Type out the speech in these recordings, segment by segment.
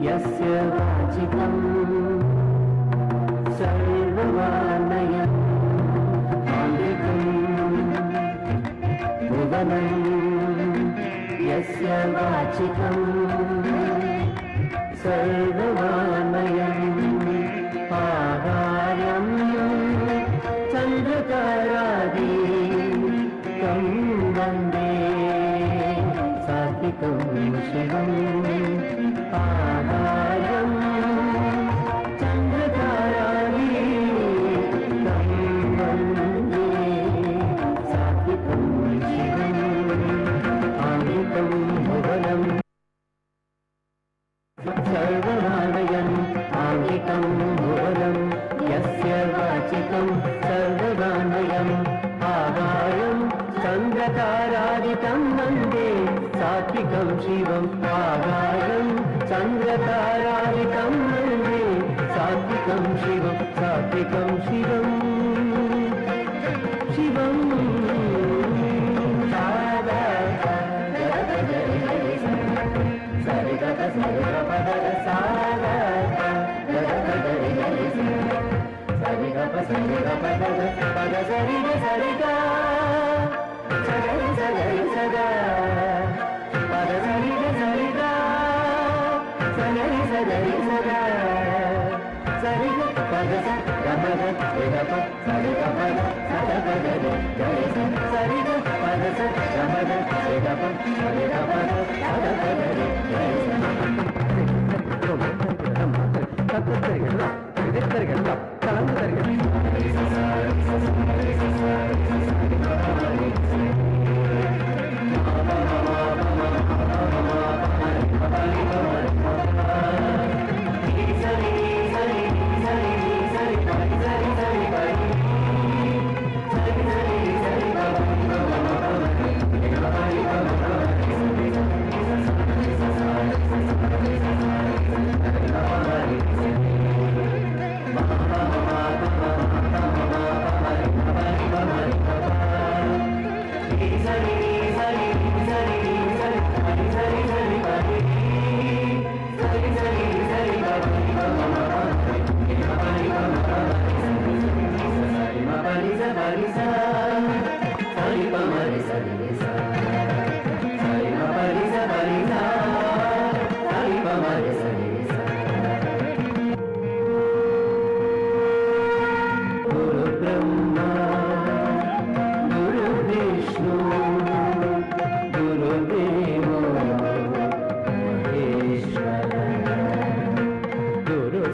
यस्य वाचिकं सर्ववानयम् अमृतं भुवनं यस्य वाचिकं सर्ववानयम् आहारं चन्द्रतारादिकं वन्दे सात्विकं शिवम् आहारं चन्द्रतारादिकं वन्दे सात्विकं शिवम् अमृतं भुवनम् सर्ववानयम् आङ्गिकं भुवनं यस्य वाचिकं सर्ववानयम् आहारं चन्द्रतारादिकं वन्दे सात्विकं शिवम् आहारं चन्द्रतारादिकं वन्दे सात्विकं शिवम् सात्विकं शिवम् शिवम्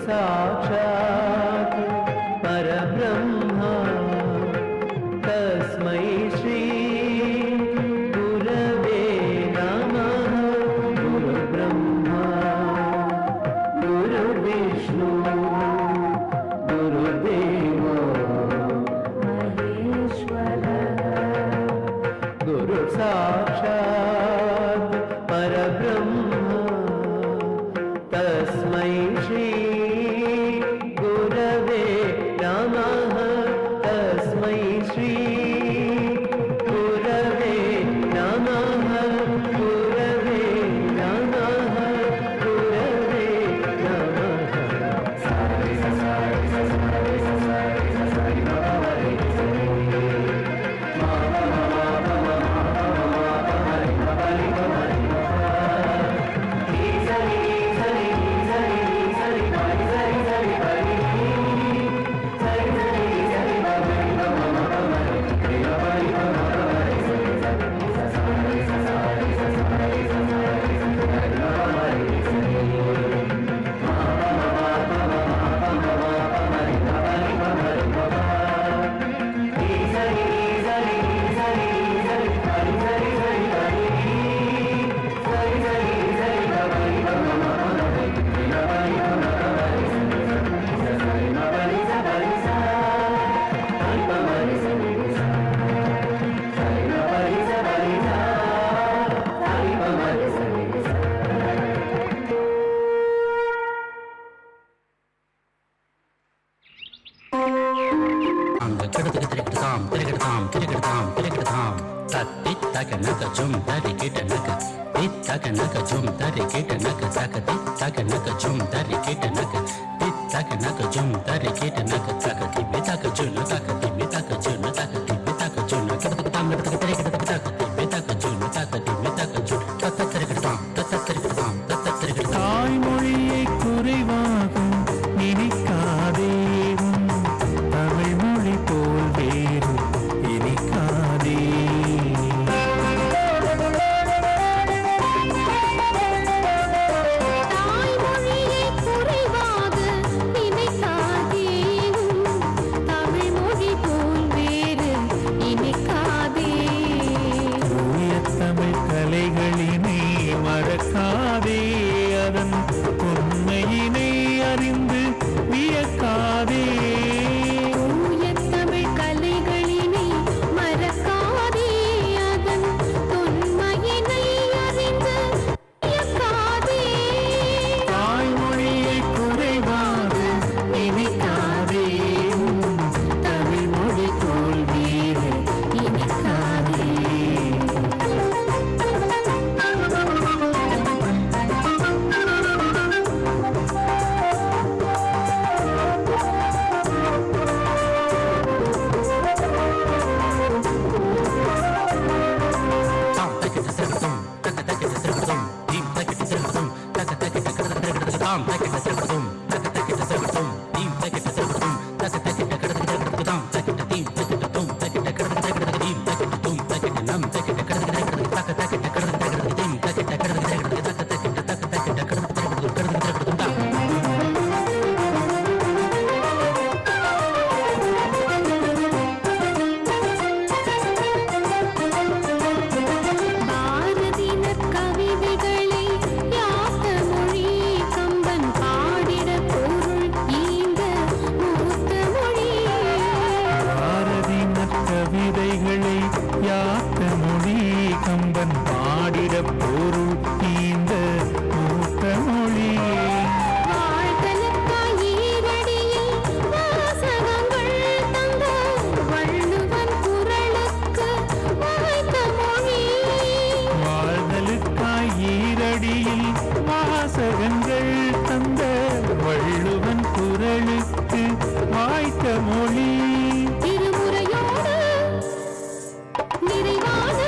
साक्षात् परब्रह्मा तस्मै श्री गुरवे नमः। गुरुब्रह्मा गुरुर्विष्णु गुरुर्देवो महेश्वरः। गुरु साक्षात् परब्रह्मा तस्मै श्री गुरवे नमः। तस्मै श्री गुरवे नमः। गुरवे नमः। गुरवे नमः। सारे सारे सारे सारे सारे बाबा தாய்மொழியை குறைவாகும் நினைக்காதே தமிழ் மொழி போல் வேறு இனிக்காதே தாய்மொழியை குறைவாக நினைக்காதே தமிழ் மொழி போல் வேறு இனிக்காதே தூய தமிழ் கலைகளினை மறக்காதே அதன் உண்மையினை அறிந்து வியக்காதே தூய தமிழ் கலைகளினை மறக்காதே அதன் தொன்மையினை அறிந்து வியக்காதே தாய்மொழியை குறைவாக நினைக்காதே தமிழ் மொழி போல் வேறு இனிக்காதே பாரதினர் கவிதைகளை யாத்த மொழி கம்பன் பாடிட பொருள் ஈந்த மூத்த மொழி பாரதி நற்கவிதைகளை யாத்த மொழி கம்பன் பாடிட பொருள் இந்த மூத்த மொழி வாழ்தலுக்காய் ஈரடியில் வாசகங்கள் தந்த வள்ளுவன் குரலுக்கு வாய்த்த மொழி வாழ்தலுக்காய் ஈரடியில் வாசகங்கள் தந்த வள்ளுவன் குரலுக்கு வாய்த்த மொழி திருமுறையோடு நிறைவான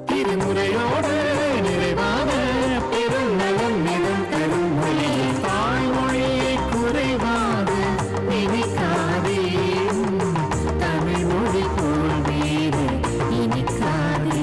திருமுறையோடு நிறைவான பெருநலம் நிலம் தரும் மொழி தாய்மொழியை குறைவாக நினைக்காதே தமிழ் மொழி போல் வேறு இனிக்காதே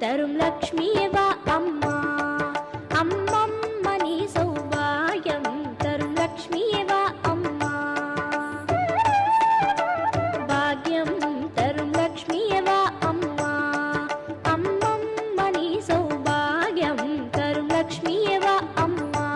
தரும் லக்ஷ்மியே வா அம்மா. அம்மம்மா நீ சௌபாகியம் தரும் லக்ஷ்மியே வா அம்மா. பாக்யம் தரும் லக்ஷ்மியே வா அம்மா. அம்மம்மா நீ சௌபாகியம் தரும் லக்ஷ்மியே வா அம்மா.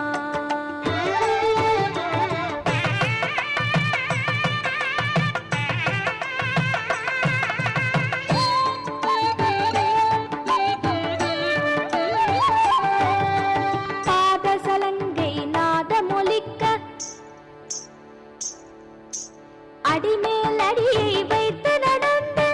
அடிமேல் அடியை வைத்து நடந்து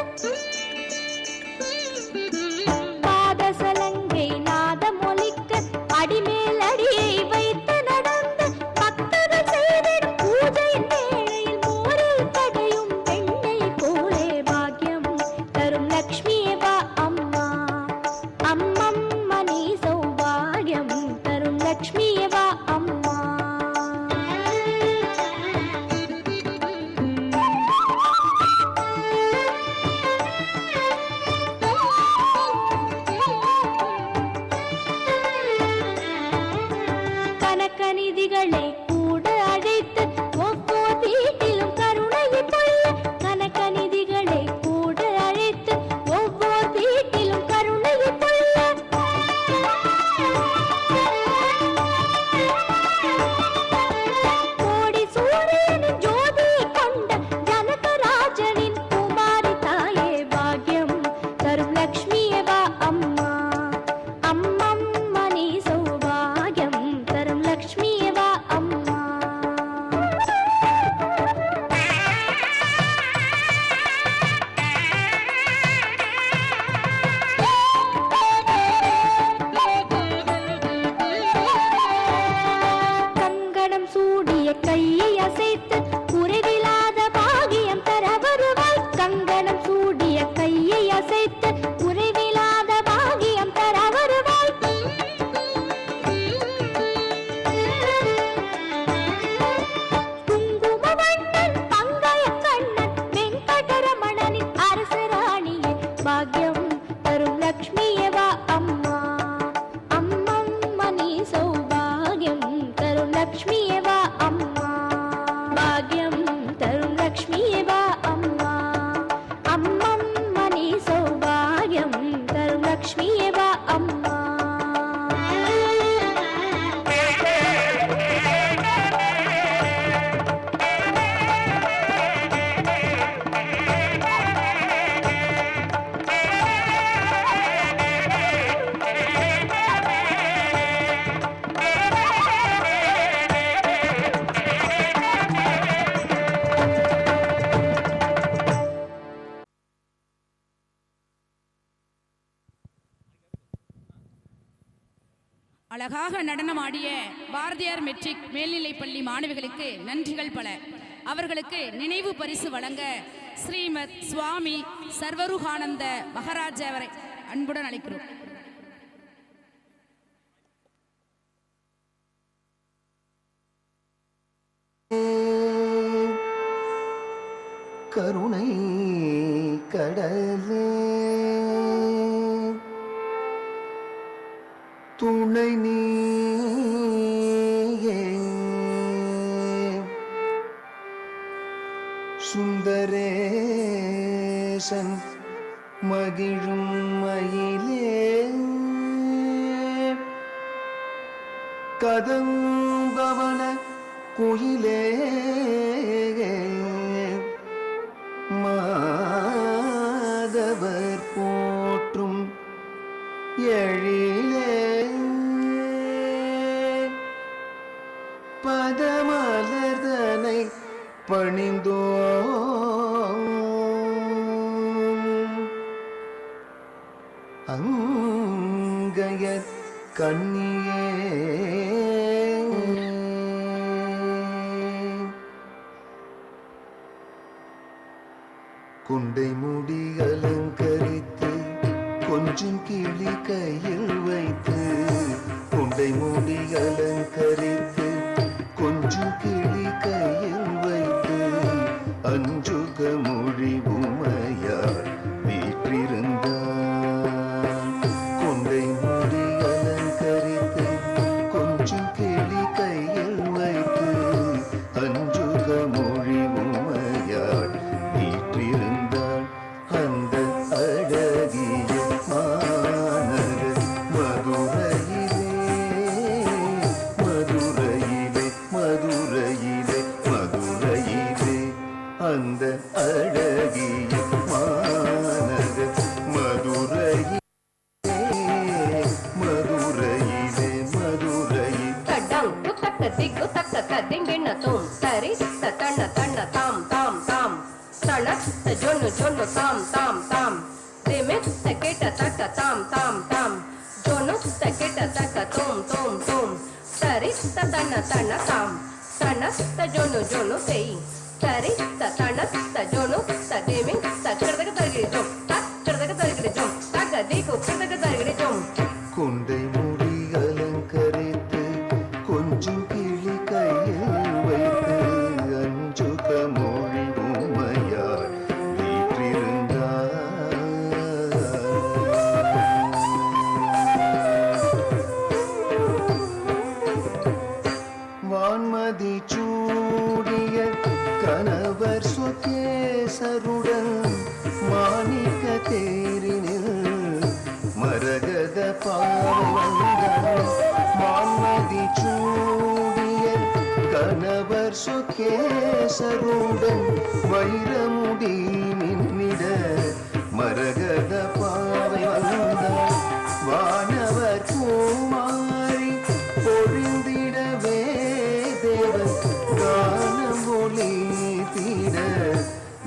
பாதசலங்கை நாதமொலிக்க அடிமேல் அடியை வைத்து நடந்து பக்தர்கள் செய்திடும் பூஜையின் வேளையில் மோரில் கடையும் பெண்ணை போலே பாக்யம் தரும் லக்ஷ்மியே வா அம்மா. அம்மம்மா நீ சௌபாகியம் தரும் லக்ஷ்மியே வா அம்மா. கனகநிதிகளை கூட அழைத்து ஒவ்வொரு வீட்டிலும் கருணையை பொழிய. கனகநிதிகளை கூட அழைத்து ஒவ்வொரு வீட்டிலும் கருணையை பொழிய. கோடி சூரியனின் ஜோதியை கொண்ட ஜனகராஜனின் குமாரி தாயே பாக்யம் தரும் லக்ஷ்மியே வா அம்மா. அம்மம்மா நீ சௌபாகியம் தரும் லக்ஷ்மியே வா அம்மா. கங்கணம் சூடிய கையை அசைத்து குறைவில்லாத பாகியம் தர வருவாய். கங்கணம் சூடிய கையை அசைத்து குறைவில்லாத பாகியம் தர வருவாய். குங்குமவண்ணன் பங்காய கண்ணன் வெங்கடரமணனின் அரசராணியே பாக்யம் தரும் லக்ஷ்மியே வா அம்மா. அம்மம்மா நீ சௌபாகியம் தரும் லக்ஷ்மியே வா அம்மா. பாக்யம் தரும் லக்ஷ்மியே வா அம்மா. அம்மம்மா நீ சௌபாகியம் தரும் லக்ஷ்மியே வா அம்மா. அழகாக நடனமாடிய பாரதியார் மெட்ரிக் மேல்நிலைப்பள்ளி மாணவிகளுக்கு நன்றிகள் பல. அவர்களுக்கு நினைவு பரிசு வழங்க ஸ்ரீமத் சுவாமி சர்வருகானந்த மகாராஜ் அவரை அன்புடன் அழைக்கிறோம். கருணை கடலே துணை நீயே சுந்தரேசன் மகிழும் மயிலே கதம்பவன குயிலே மாதவர் போற்றும் எழிலே பதமலர்தனை பணிந்தோ அங்கயர் கண்ணியே குண்டை முடி அலங்கரித்து கொஞ்சம் கிளி கையில் வைத்து குண்டை முடி அலங்கரித்து கொஞ்சம் கிளி கையில் வைத்து அஞ்சுக மொழி Umaiyar வீற்றிருந்தார் jono tam tam tam. Remix taketa taka tam tam tam. Jono taketa taka tom tom tom. Sarita tana tana tam. Tana ta jono jono sei. Sarita tana ta jono ta remix taketa targiri jom. Taketa targiri jom. Taka diko taketa targiri jom. கொண்டை முடி அலங்கரித்து கொஞ்சம் கிளி கையில் வைத்து அஞ்சுக மொழி உமையாள் வீற்றிருந்தார். வான்மதி சூடிய கணவர் சொகேசருடன் மாணிக்க தேரினில் மரகத பாவங்கள். மான்மதி சூடிய கணவர் சொகேசருடன் வைரமுடி மின்னிட மரகத பாவை வந்தார். வானவர் பூமாரி பொழிந்திடவே தேவன் கானம் ஒளி தீட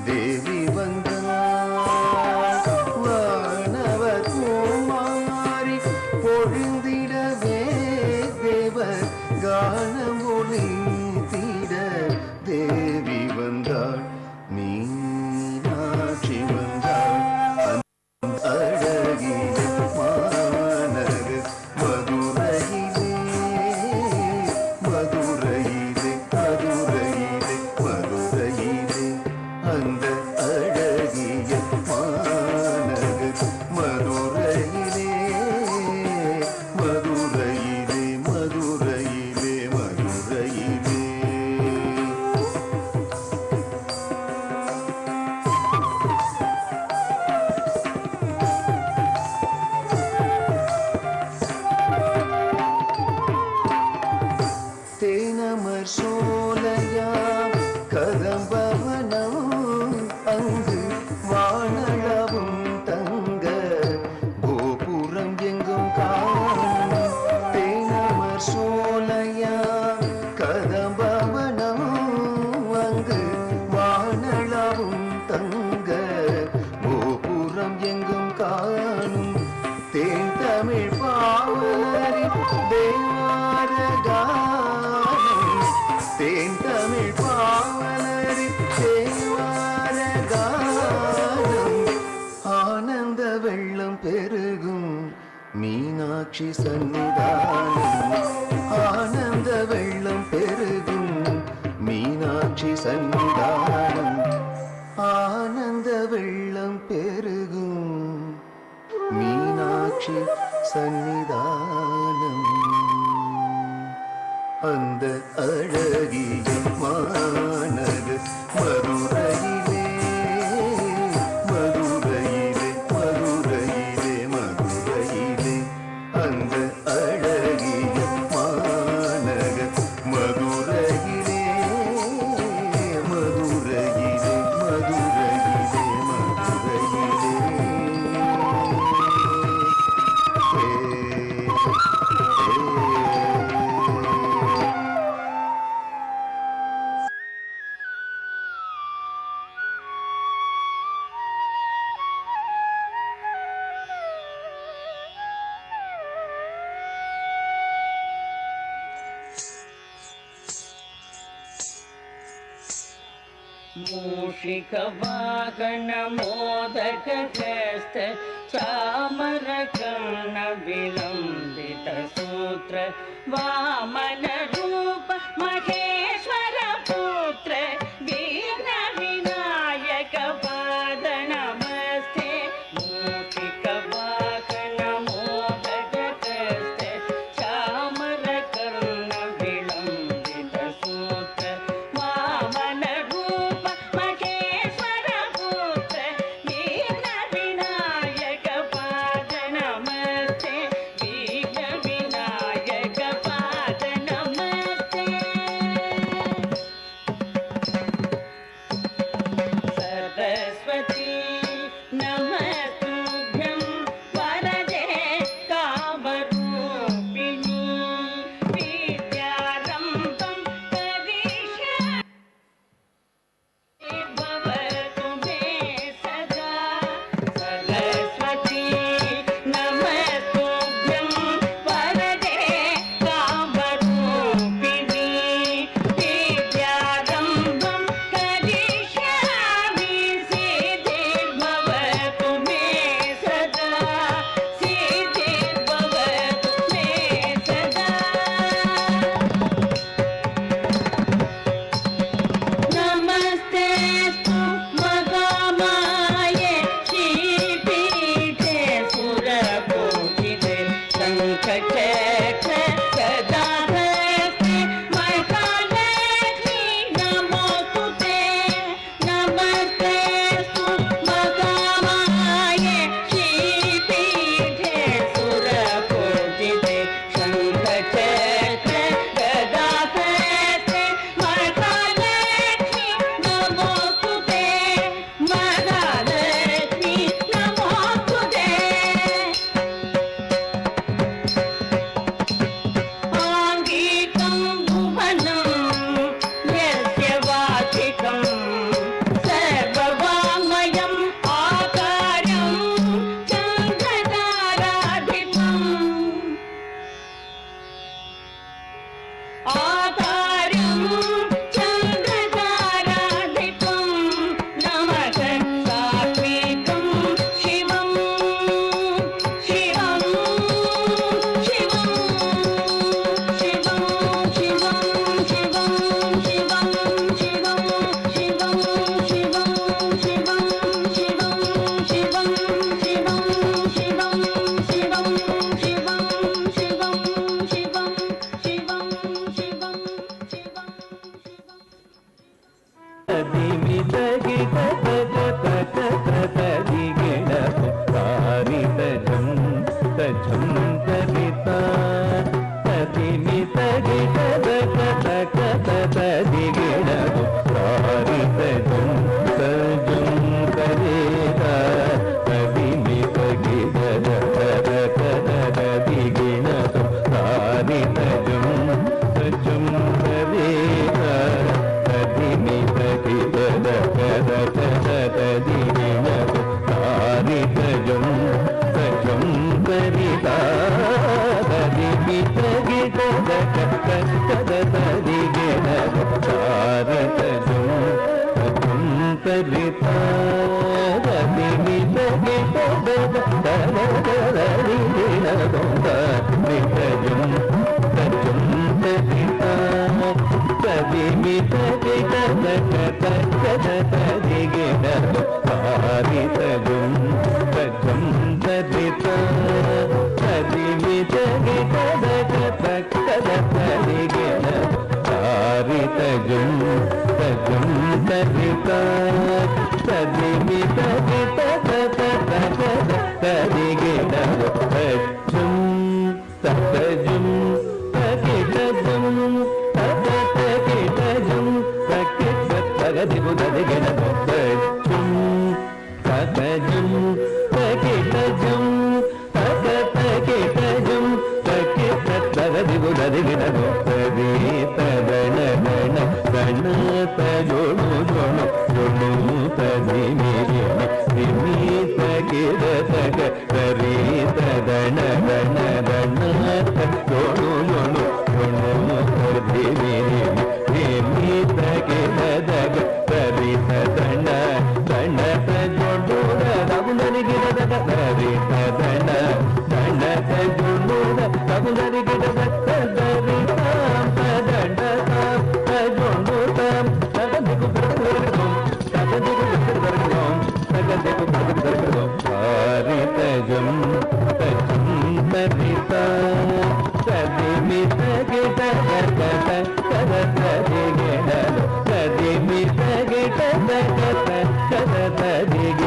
தேவி வந்தார். வானவர் பூமாரி பொழிந்திடவே தேவர் கானம் ஒளி தீட தேவி வந்தாள். மீனாட்சி வந்தாள். அழகிய மாநகர் மதுரையிலே மதுரையிலே மதுரையிலே மதுரையிலே அந்த அழகிய மாநகர் மதுரையிலே மதுரையிலே மதுரையிலே மதுரையிலே. தேனமர் சோலையா கதம்பவனம் அங்கு வானளவும் தங்க கோபுரம் எங்கும் காணும். தேனமர் சோலையா கதம்பவனம் அங்கு வானளவும் தங்க கோபுரம் எங்கும் காணும். தேன் தமிழ் பாவலரின் தேவார கானம். தேன் தமிழ் பாவலரின் தேவார கானம். ஆனந்த வெள்ளம் பெருகும் மீனாட்சி சன்னிதானம். ஆனந்த வெள்ளம் பெருகும் மீனாட்சி சன்னிதானம். ஆனந்த வெள்ளம் பெருகும் மீனாட்சி சன்னிதானம். அந்த அழகிய மாநகர் மதுரையிலே மதுரையிலே மதுரையிலே மதுரையிலே. அந்த அழகிய மாநகர் மதுரையிலே மதுரையிலே மதுரையிலே மதுரையிலே. मूषिकवाहन मोदकहस्त चामरकर्ण विलम्बित सूत्र वामन रूप महेश्वर पुत्र वीर विनायक पाद नमस्ते. मूषिकवाहन मोदकहस्त चामरकर्ण विलम्बित सूत्र वामन Namaste. Thank you.